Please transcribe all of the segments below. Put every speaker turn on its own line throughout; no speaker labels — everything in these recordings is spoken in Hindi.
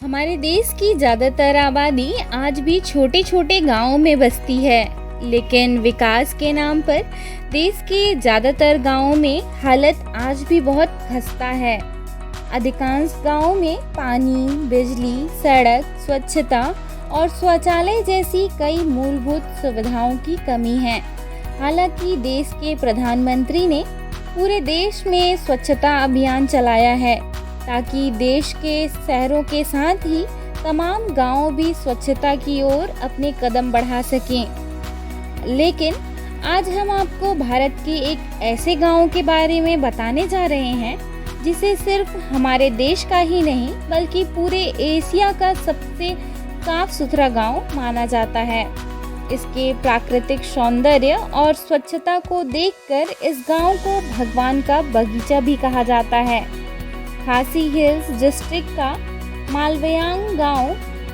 हमारे देश की ज़्यादातर आबादी आज भी छोटे छोटे गांवों में बसती है, लेकिन विकास के नाम पर देश के ज़्यादातर गांवों में हालत आज भी बहुत खस्ता है। अधिकांश गांवों में पानी, बिजली, सड़क, स्वच्छता और शौचालय जैसी कई मूलभूत सुविधाओं की कमी है। हालांकि देश के प्रधानमंत्री ने पूरे देश में स्वच्छता अभियान चलाया है ताकि देश के शहरों के साथ ही तमाम गांव भी स्वच्छता की ओर अपने कदम बढ़ा सकें। लेकिन आज हम आपको भारत के एक ऐसे गांव के बारे में बताने जा रहे हैं जिसे सिर्फ हमारे देश का ही नहीं बल्कि पूरे एशिया का सबसे साफ सुथरा गांव माना जाता है। इसके प्राकृतिक सौंदर्य और स्वच्छता को देखकर इस गांव को भगवान का बगीचा भी कहा जाता है। खासी हिल्स डिस्ट्रिक्ट का मालवयांग गांव,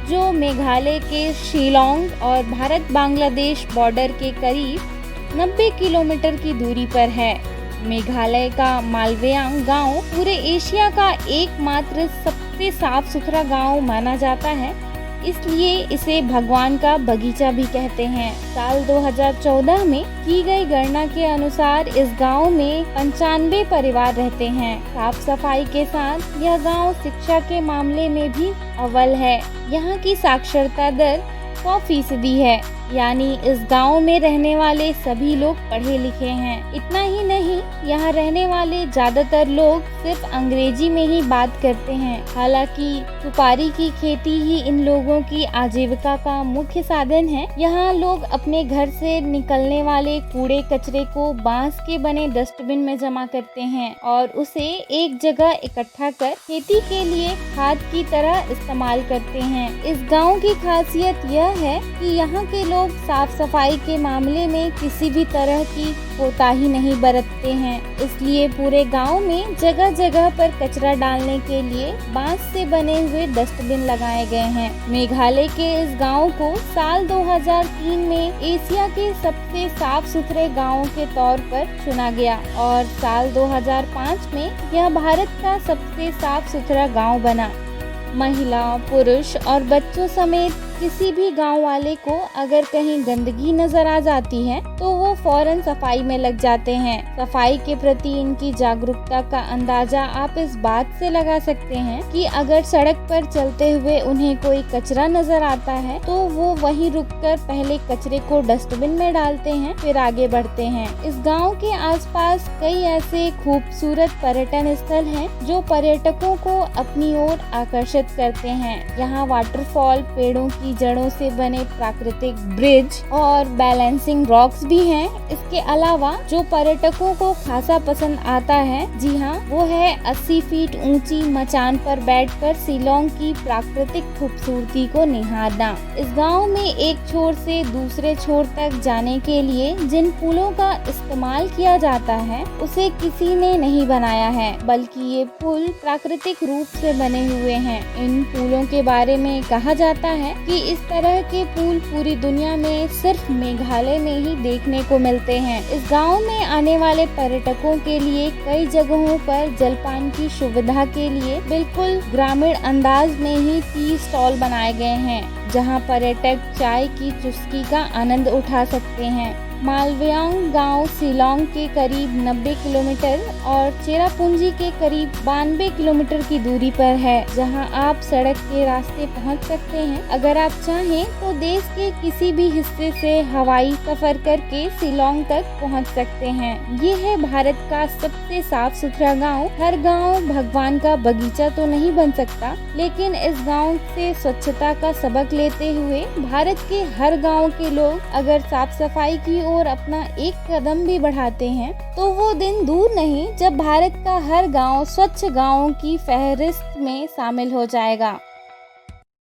जो मेघालय के शिलोंग और भारत बांग्लादेश बॉर्डर के करीब 90 किलोमीटर की दूरी पर है। मेघालय का मालवयांग गांव पूरे एशिया का एकमात्र सबसे साफ सुथरा गांव माना जाता है, इसलिए इसे भगवान का बगीचा भी कहते हैं। साल 2014 में की गई गणना के अनुसार इस गांव में 95 परिवार रहते हैं। साफ सफाई के साथ यह गांव शिक्षा के मामले में भी अव्वल है। यहाँ की साक्षरता दर 100% है, यानी इस गांव में रहने वाले सभी लोग पढ़े लिखे हैं। इतना ही नहीं, यहाँ रहने वाले ज्यादातर लोग सिर्फ अंग्रेजी में ही बात करते हैं। हालांकि सुपारी की खेती ही इन लोगों की आजीविका का मुख्य साधन है। यहाँ लोग अपने घर से निकलने वाले कूड़े कचरे को बांस के बने डस्टबिन में जमा करते हैं और उसे एक जगह इकट्ठा कर खेती के लिए खाद की तरह इस्तेमाल करते हैं। इस गाँव की खासियत यह है कि यहाँ के लोग साफ सफाई के मामले में किसी भी तरह की कोताही नहीं बरतते हैं, इसलिए पूरे गांव में जगह जगह पर कचरा डालने के लिए बांस से बने हुए डस्टबिन लगाए गए हैं। मेघालय के इस गांव को साल 2003 में एशिया के सबसे साफ सुथरे गांवों के तौर पर चुना गया और साल 2005 में यह भारत का सबसे साफ सुथरा गांव बना। महिला, पुरुष और बच्चों समेत किसी भी गांव वाले को अगर कहीं गंदगी नजर आ जाती है तो वो फौरन सफाई में लग जाते हैं। सफाई के प्रति इनकी जागरूकता का अंदाजा आप इस बात से लगा सकते हैं कि अगर सड़क पर चलते हुए उन्हें कोई कचरा नजर आता है तो वो वहीं रुककर पहले कचरे को डस्टबिन में डालते हैं, फिर आगे बढ़ते हैं। इस गाँव के आसपास कई ऐसे खूबसूरत पर्यटन स्थल हैं जो पर्यटकों को अपनी ओर आकर्षित करते हैं। यहाँ वाटरफॉल, पेड़ों की जड़ों से बने प्राकृतिक ब्रिज और बैलेंसिंग रॉक्स भी हैं। इसके अलावा जो पर्यटकों को खासा पसंद आता है, जी हाँ, वो है 80 फीट ऊंची मचान पर बैठकर शिलोंग की प्राकृतिक खूबसूरती को निहारना। इस गांव में एक छोर से दूसरे छोर तक जाने के लिए जिन पुलों का इस्तेमाल किया जाता है उसे किसी ने नहीं बनाया है, बल्कि ये पुल प्राकृतिक रूप से बने हुए हैं। इन पुलों के बारे में कहा जाता है कि इस तरह के पुल पूरी दुनिया में सिर्फ मेघालय में ही देखने को मिलते हैं। इस गांव में आने वाले पर्यटकों के लिए कई जगहों पर जलपान की सुविधा के लिए बिल्कुल ग्रामीण अंदाज में ही टी स्टॉल बनाए गए हैं, जहां पर्यटक चाय की चुस्की का आनंद उठा सकते हैं। मालवयांग गांव शिलोंग के करीब 90 किलोमीटर और चेरापूंजी के करीब 92 किलोमीटर की दूरी पर है, जहां आप सड़क के रास्ते पहुंच सकते हैं। अगर आप चाहें तो देश के किसी भी हिस्से से हवाई सफर करके शिलोंग तक पहुंच सकते हैं। ये है भारत का सबसे साफ सुथरा गांव। हर गांव भगवान का बगीचा तो नहीं बन सकता, लेकिन इस गांव से स्वच्छता का सबक लेते हुए भारत के हर गांव के लोग अगर साफ सफाई की और अपना एक कदम भी बढ़ाते हैं तो वो दिन दूर नहीं जब भारत का हर गांव स्वच्छ गांवों की फहरिस्त में शामिल हो जाएगा।